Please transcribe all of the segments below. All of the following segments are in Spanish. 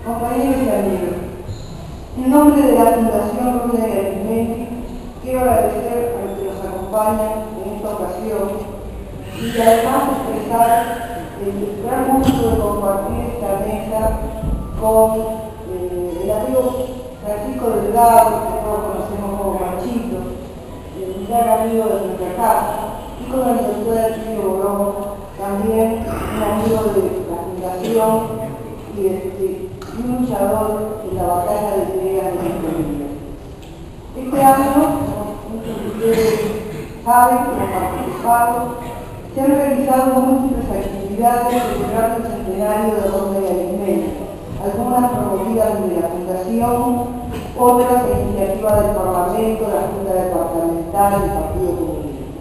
Compañeros y amigos, en nombre de la Fundación Rubén Arismendi, quiero agradecer a los que nos acompañan en esta ocasión y además expresar el gran gusto de compartir esta mesa con el amigo Francisco Delgado, que todos conocemos como Machito, un gran amigo de nuestra casa, y con el doctor Arturo Borón, también un amigo de la Fundación y un luchador en la batalla de Pelea de Colombia. Este año, como muchos de ustedes saben, que han participado, se han realizado múltiples actividades celebrando el centenario de Rubén Arismendi, algunas promovidas desde la Fundación, otras en iniciativa del Parlamento, la Junta Departamental y el Partido Comunista.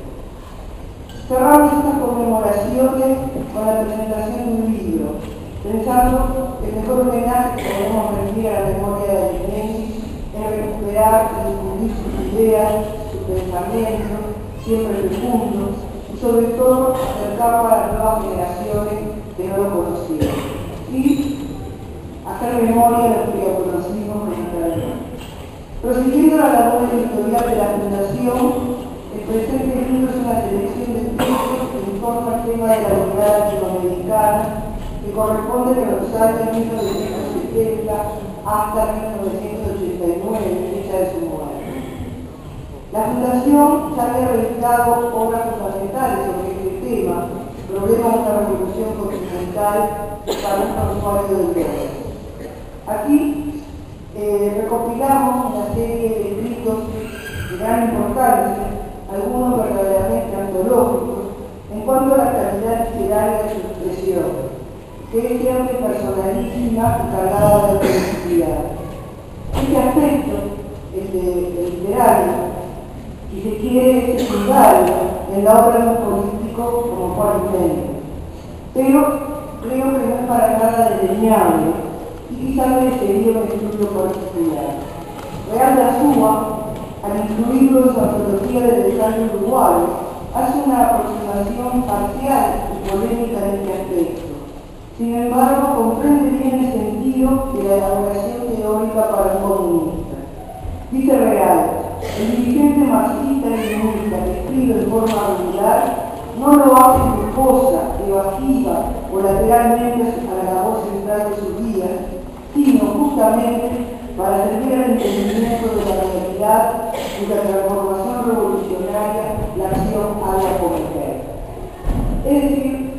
Cerramos estas conmemoraciones con la presentación de un libro, pensando que el mejor homenaje que podemos rendir a la memoria de Arismendi es recuperar y difundir sus ideas, sus pensamientos, siempre profundos, y sobre todo acercarlo a las nuevas generaciones que no lo conocían, y hacer memoria de lo que lo conocimos en nuestra vida. Prosiguiendo la labor editorial de la Fundación, el presente libro es una selección de textos que informa el tema de la unidad latinoamericana que corresponde a los años 1970 hasta 1989, fecha de su muerte. La Fundación ya había realizado obras fundamentales sobre este tema, problemas de la revolución continental para un usuario del derecho. Aquí recopilamos una serie de escritos de gran importancia, algunos verdaderamente antológicos, en cuanto a la calidad literaria de su expresión, que es siempre personalísima y cargada de autenticidad. Este aspecto, el literario, si se quiere, es secundario en la obra de un político como Juan Arismendi, pero creo que no es para nada desdeñable y quizá merecería un estudio particular. Real de Azúa, al incluirlo en su antología de desarrollo uruguayo, hace una aproximación parcial y polémica de este aspecto. Sin embargo, comprende bien el sentido de la elaboración teórica para un comunista. Dice Real, el dirigente marxista y comunista que escribe en forma regular no lo hace culposa, evasiva o lateralmente a la labor central de sus días, sino justamente para servir al entendimiento de la realidad y la transformación revolucionaria la acción ha de acometer. Es decir,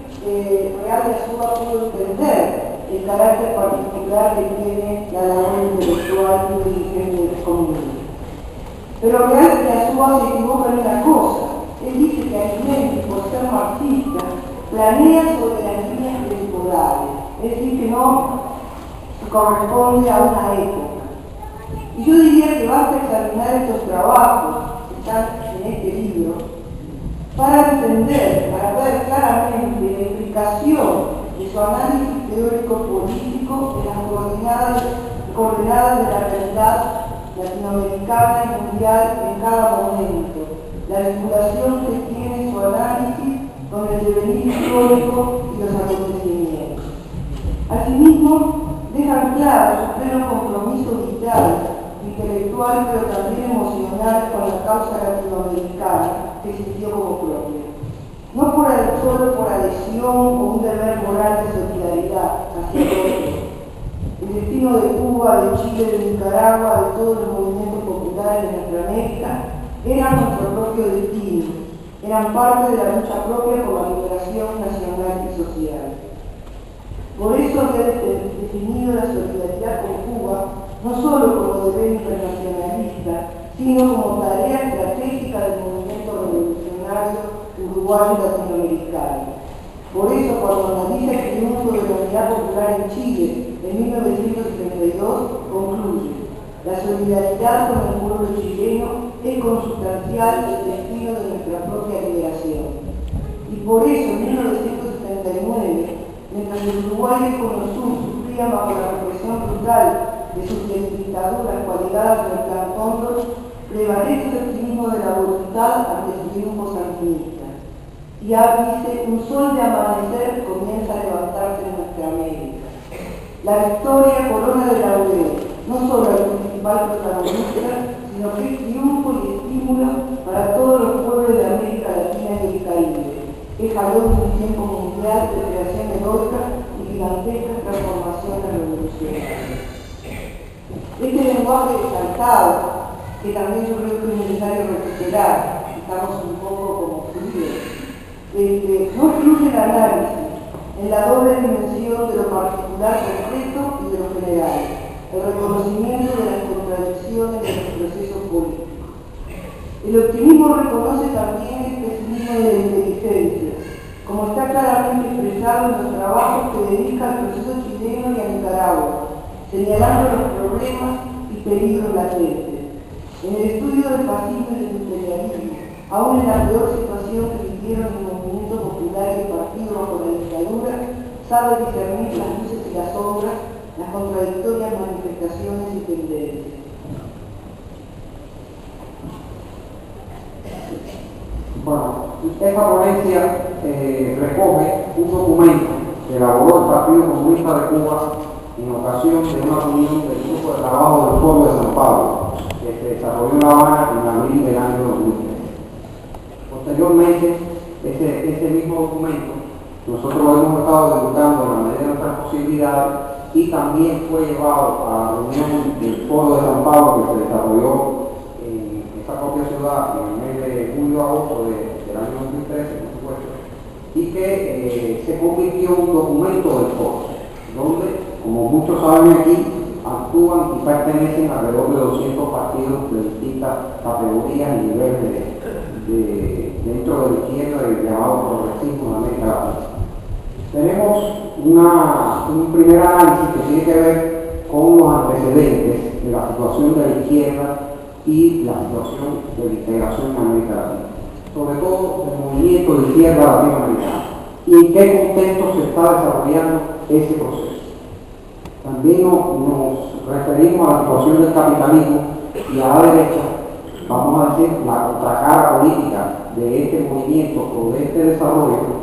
Real de Azúa pudo entender el carácter particular que tiene la labor intelectual y dirigente comunista. Pero Real de Azúa se equivoca en una cosa. Él dice que Arismendi, por ser marxista, planea sobre las líneas temporales, es decir, que no corresponde a una época. Y yo diría que basta examinar estos trabajos que están en este libro para entender, para ver claramente la implicación de su análisis teórico-político en las coordenadas de la realidad latinoamericana y mundial en cada momento, la vinculación que tiene su análisis con el devenir histórico y los acontecimientos. Asimismo, dejan claro su pleno compromiso vital, intelectual, pero también emocional con la causa latinoamericana que sintió como propia. No solo por adhesión o un deber moral de solidaridad hacia otros. El destino de Cuba, de Chile, de Nicaragua, de todos los movimientos populares de nuestra América, era nuestro propio destino, eran parte de la lucha propia por la liberación nacional y social. Por eso había definido la solidaridad con Cuba no solo como deber internacionalista, sino como tarea estratégica del movimiento revolucionario uruguayo y latinoamericano. Por eso, cuando analiza el triunfo de la Unidad Popular en Chile en 1972, concluye: la solidaridad con el pueblo chileno es consubstancial del destino de nuestra propia liberación. Y por eso, en 1979, mientras el Uruguay y el Cono Sur sufrían bajo la represión brutal de sus dictaduras coaligadas con el Plan Cóndor, prevalece el optimismo de la voluntad ante su triunfo sandinista. Y dice, un sol de amanecer comienza a levantarse en nuestra América. La victoria corona de la UE, no solo el principal protagonista, sino que es triunfo y estímulo para todos los pueblos de América Latina y el Caribe. Es jalón de un tiempo mundial de creación heroica y gigantesca transformación de la revolución. Este lenguaje exaltado, que también yo creo que es necesario recuperar, estamos un poco como fluidos, no excluye el análisis en la doble dimensión de lo particular concreto y de lo general, el reconocimiento de las contradicciones de los procesos políticos. El optimismo reconoce también el pesimismo de la inteligencia, como está claramente expresado en los trabajos que dedica al proceso chileno y a Nicaragua, señalando los problemas y peligros latentes. En el estudio del fascismo y del imperialismo, aún en la peor situación que vivieron el movimiento popular y el partido bajo la dictadura, sabe discernir las luces y las sombras, las contradictorias manifestaciones y tendencias. Bueno, esta ponencia recoge un documento que elaboró el Partido Comunista de Cuba en ocasión de una reunión del grupo de trabajo del Foro de San Pablo, que se desarrolló en La Habana en abril del año 2013. Posteriormente, ese mismo documento nosotros lo hemos estado divulgando en la medida de nuestras posibilidades y también fue llevado a la reunión del Foro de San Pablo que se desarrolló en esa propia ciudad en el mes de julio-agosto del año 2013, por supuesto, y que se convirtió en un documento del foro, donde, como muchos saben aquí, actúan y pertenecen alrededor de 200 partidos de distintas categorías y niveles dentro de la izquierda del llamado progresismo de América Latina. Tenemos un primer análisis que tiene que ver con los antecedentes de la situación de la izquierda y la situación de la integración en América Latina, sobre todo el movimiento de izquierda latinoamericana y en qué contexto se está desarrollando ese proceso. También nos referimos a la situación del capitalismo y a la derecha, vamos a decir, la contracara política de este movimiento o de este desarrollo.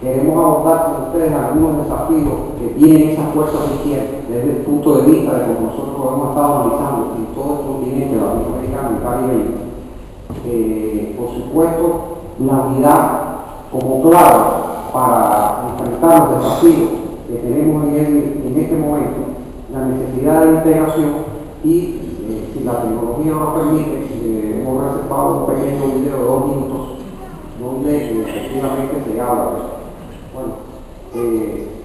Queremos abordar con ustedes algunos desafíos que tienen esas fuerzas de izquierda desde el punto de vista de como nosotros lo hemos estado analizando en todo el continente latinoamericano y caribeño. Por supuesto, la unidad como clave para enfrentar los desafíos que tenemos en este momento, la necesidad de integración y, si la tecnología nos permite, hemos reservado un pequeño video de 2 minutos donde efectivamente se habla de eso. Bueno,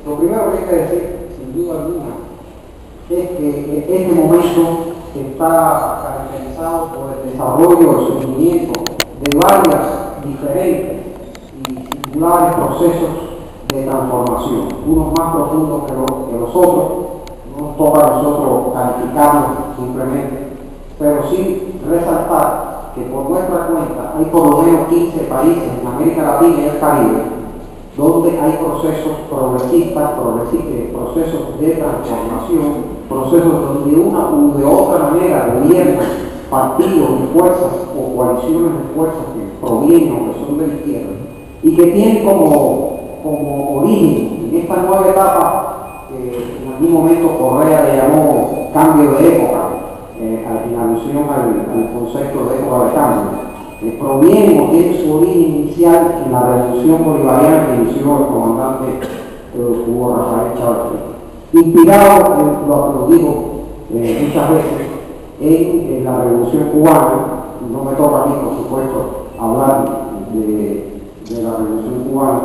lo primero que hay que decir, sin duda alguna, es que este momento está caracterizado por el desarrollo, el surgimiento de varias diferentes y singulares procesos de transformación, unos más profundos que los otros. No nos toca a nosotros calificarlos simplemente, pero sí resaltar que por nuestra cuenta hay por lo menos 15 países en América Latina y el Caribe donde hay procesos progresistas, procesos de transformación, procesos donde de una u de otra manera gobiernan partidos y fuerzas o coaliciones de fuerzas que provienen o que son de la izquierda y que tienen como origen en esta nueva etapa que en algún momento Correa le llamó cambio de época, en alusión al concepto de época de cambio. Provienen o tienen su origen inicial en la revolución bolivariana que inició el comandante Hugo Rafael Chávez, inspirado, lo digo muchas veces, en la revolución cubana. No me toca a mí, por supuesto, hablar de la revolución cubana,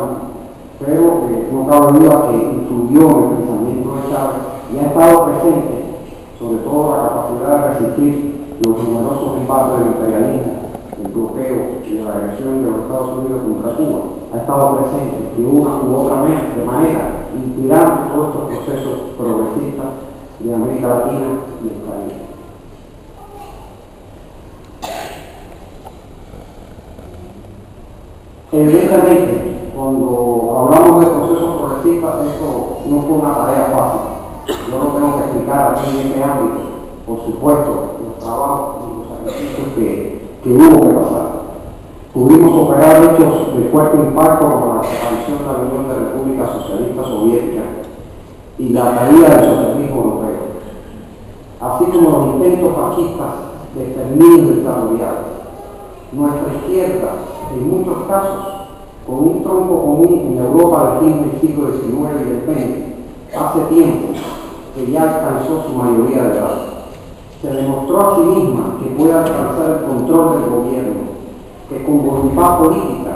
pero no cabe duda que influyó en el pensamiento de Chávez y ha estado presente, sobre todo la capacidad de resistir los numerosos embates del imperialismo, el bloqueo y la agresión de los Estados Unidos contra Cuba, ha estado presente de una u otra manera, inspirando todos estos procesos progresistas de América Latina y el Caribe. Evidentemente, cuando hablamos de procesos progresistas, esto no fue una tarea fácil. Yo no tengo que explicar aquí en este ámbito, por supuesto, los trabajos y los sacrificios que hubo que pasar. Pudimos superar hechos de fuerte impacto como la desaparición de la Unión de Repúblicas Socialistas Soviéticas y y la caída del socialismo europeo, así como los intentos fascistas de exterminio dictatorial. Nuestra izquierda, en muchos casos, con un tronco común en Europa del fin del siglo XIX y del XX, hace tiempo que ya alcanzó su mayoría de edad. Se demostró a sí misma que puede alcanzar el control del gobierno, que con voluntad política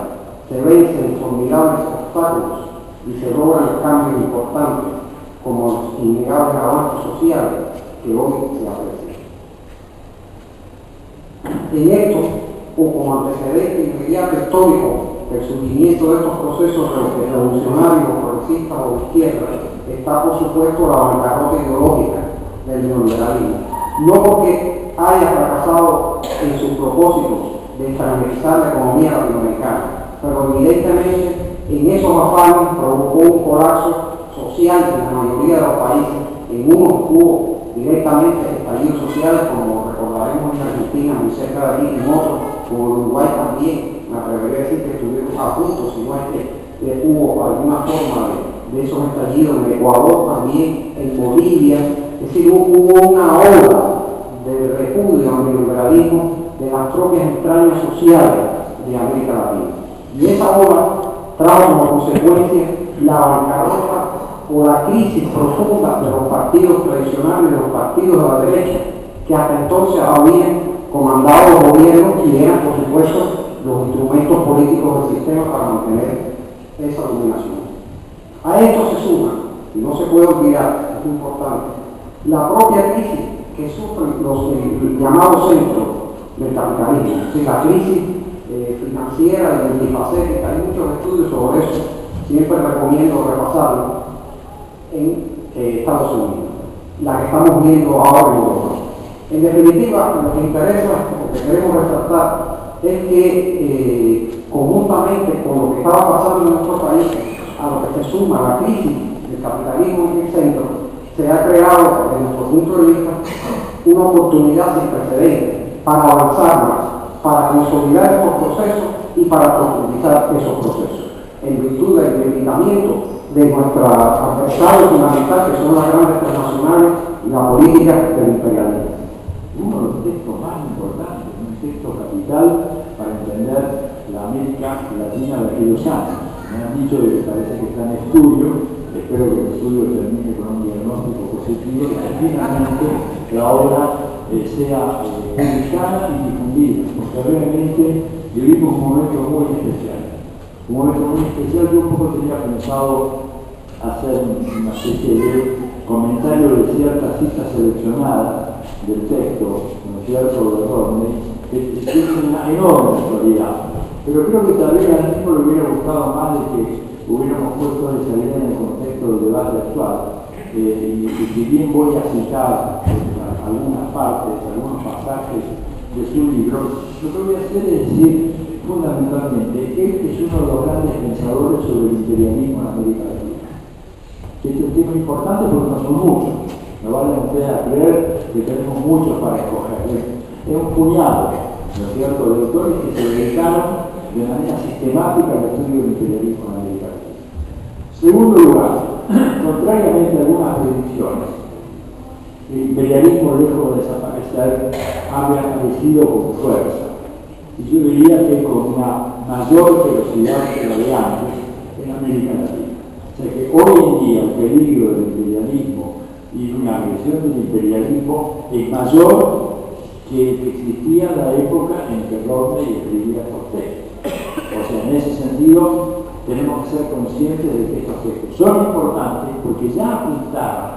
se vencen formidables obstáculos y se logran cambios importantes, como los innegables avances sociales que hoy se aprecian. En esto, o como antecedente inmediato histórico del surgimiento de estos procesos revolucionarios, progresistas o de izquierda, está por supuesto la bancarrota ideológica del neoliberalismo. No porque haya fracasado en sus propósitos de transversar la economía latinoamericana, pero evidentemente en esos afanes provocó un colapso social en la mayoría de los países. En unos hubo directamente estallidos sociales, como recordaremos en Argentina, muy cerca de aquí, en otros, como en Uruguay también, me atrevería a decir que estuvimos a punto, si no es que hubo alguna forma de esos estallidos en Ecuador también, en Bolivia. Es decir, hubo una ola de repudio al neoliberalismo de las propias entrañas sociales de América Latina. Y esa ola trajo como consecuencia la bancarrota o la crisis profunda de los partidos tradicionales, de los partidos de la derecha, que hasta entonces habían comandado los gobiernos y eran, por supuesto, los instrumentos políticos del sistema para mantener esa dominación. A esto se suma, y no se puede olvidar, es importante, la propia crisis que sufren los llamados centros del capitalismo, es decir, la crisis financiera y multifacética. Hay muchos estudios sobre eso, siempre recomiendo repasarlo, en Estados Unidos, la que estamos viendo ahora en Europa. En definitiva, lo que interesa, lo que queremos resaltar, es que conjuntamente con lo que estaba pasando en nuestro país, a lo que se suma la crisis del capitalismo en el centro, se ha creado, desde nuestro punto de vista, una oportunidad sin precedentes para avanzar más, para consolidar estos procesos y para profundizar esos procesos, en virtud del debilitamiento de nuestra adversario fundamental, que son las grandes transnacionales y la política del imperialismo. Uno de los textos más importantes, un texto capital para entender la América Latina de aquellos años. Me han dicho que parece que está en estudio, espero que el estudio termine con un diagnóstico positivo y que finalmente la obra sea publicada y difundida, porque realmente vivimos un momento muy especial. Un momento muy especial. Yo un poco tenía pensado hacer una especie de comentario de ciertas citas seleccionadas del texto, ¿no es cierto?, de Rodney, que es una enorme actualidad. Pero creo que tal vez a mí me hubiera gustado más de que hubiéramos puesto esa idea en el contexto del debate actual. Y si bien voy a citar algunas partes, algunos pasajes de su libro, lo que voy a hacer es decir, fundamentalmente, él es uno de los grandes pensadores sobre el imperialismo en América Latina. Este es un tema importante porque no son muchos. No vale ustedes a creer que tenemos muchos para escoger. Es un puñado, ¿no es cierto?, de autores que se dedicaron de manera sistemática al estudio del imperialismo en América Latina. Segundo lugar, contrariamente a algunas predicciones, el imperialismo, lejos de desaparecer, ha aparecido con fuerza. Y yo diría que con una mayor velocidad que la de antes en América Latina. O sea que hoy en día el peligro del imperialismo y una agresión del imperialismo es mayor que el que existía en la época en que Rodney escribía Cortés. O sea, en ese sentido tenemos que ser conscientes de que estos textos son importantes porque ya apuntaban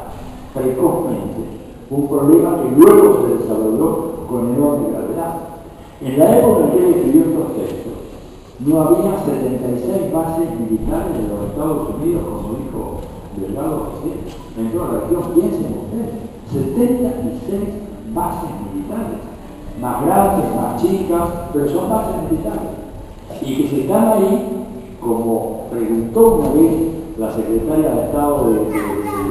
precozmente un problema que luego se desarrolló con enorme gravedad. En la época en que él escribió estos textos, no había 76 bases militares de los Estados Unidos, como dijo Delgado José, en toda la región. Piensen ustedes, 76 bases militares, más grandes, más chicas, pero son bases militares. Y que se están ahí, como preguntó una vez la secretaria de Estado de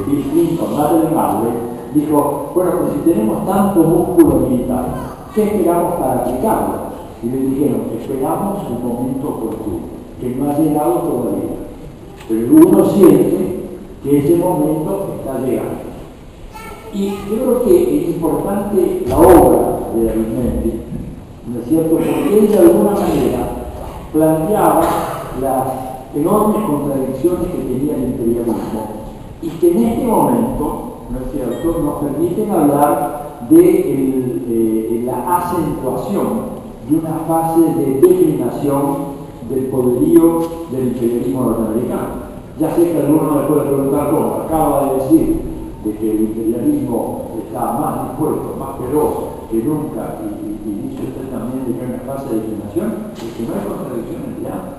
Bill Clinton, Madeleine Albright, dijo, bueno, pues si tenemos tanto músculo militar, ¿qué esperamos para aplicarlo? Y le dijeron, esperamos un momento oportuno, que no ha llegado todavía. Pero uno siente que ese momento está está llegando. Y yo creo que es importante la obra de Arismendi, ¿no es cierto? Porque él de alguna manera planteaba las enormes contradicciones que tenía el imperialismo y que en este momento, ¿no es cierto?, nos permiten hablar de la acentuación de una fase de declinación del poderío del imperialismo norteamericano. Ya sé que alguno me puede preguntar cómo, acaba de decir de que el imperialismo está más dispuesto, más feroz que nunca, y dice usted también de que hay una fase de declinación, y que no hay contradicción entre ambos.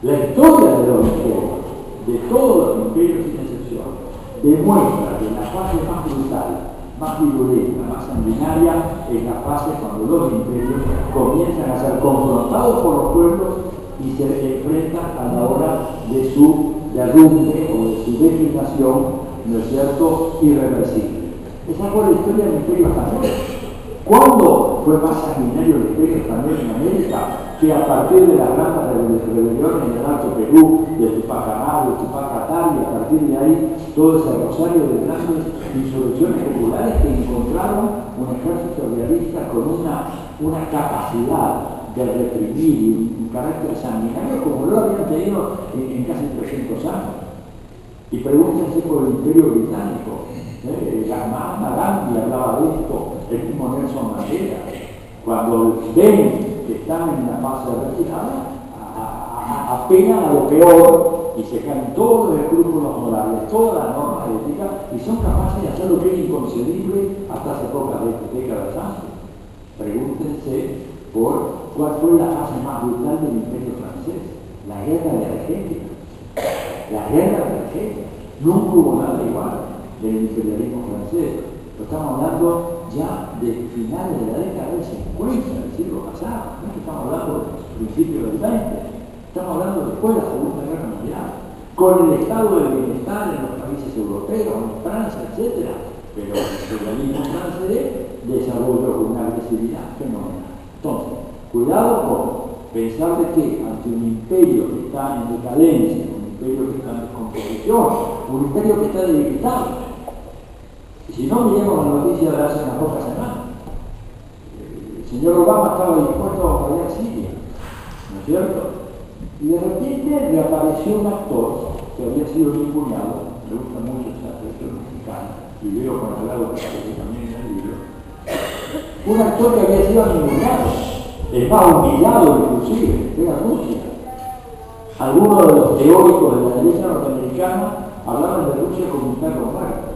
La historia de los imperios, de todos los imperios sin excepción, demuestra que la fase más brutal, más virulenta, más sanguinaria, es la fase cuando los imperios comienzan a ser confrontados por los pueblos y se enfrentan a la hora de su derrumbe o de su declinación, ¿no es cierto?, irreversible. Esa fue la historia del imperio español. ¿Cuándo fue más sanguinario el imperio español en América que a partir de las grandes rebeliones en el Alto Perú, de Tupac Amaru, de Tupac Katari, a partir de ahí todo ese rosario de grandes insurrecciones populares que encontraron un ejército realista con una capacidad de reprimir y un carácter sanguinario como lo habían tenido en casi 300 años? Y pregúntense por el Imperio Británico. Mahatma Gandhi hablaba de esto, el mismo Nelson Mandela. Cuando ven que están en la fase de retirada, apelan a lo peor y se caen todos los escrúpulos morales, todas las normas éticas, y son capaces de hacer lo que es inconcebible hasta hace pocas décadas antes. Pregúntense por cuál fue la fase más brutal del Imperio francés, la guerra de Argelia. La guerra de Argelia. Nunca hubo nada igual del imperialismo francés. Estamos hablando ya de finales de la década del 50 del siglo pasado. No estamos hablando de principios del 20. Estamos hablando después de la Segunda Guerra Mundial, con el estado de bienestar en los países europeos, en Francia, etc. Pero el imperialismo francés desarrolló una agresividad fenomenal. Entonces, cuidado con pensar de que ante un imperio que está en decadencia, un imperio que está en descomposición, un imperio que está debilitado. Y si no, miremos la noticia de hace unas pocas semanas. El señor Obama estaba dispuesto a apoyar Siria, ¿no es cierto? Y de repente reapareció un actor que había sido vinculado, me gusta mucho esa versión mexicana, y veo con agrado que también en el libro, un actor que había sido vinculado, es más humillado inclusive, era Rusia. Algunos de los teóricos de la derecha norteamericana hablaban de Rusia como un perro muerto.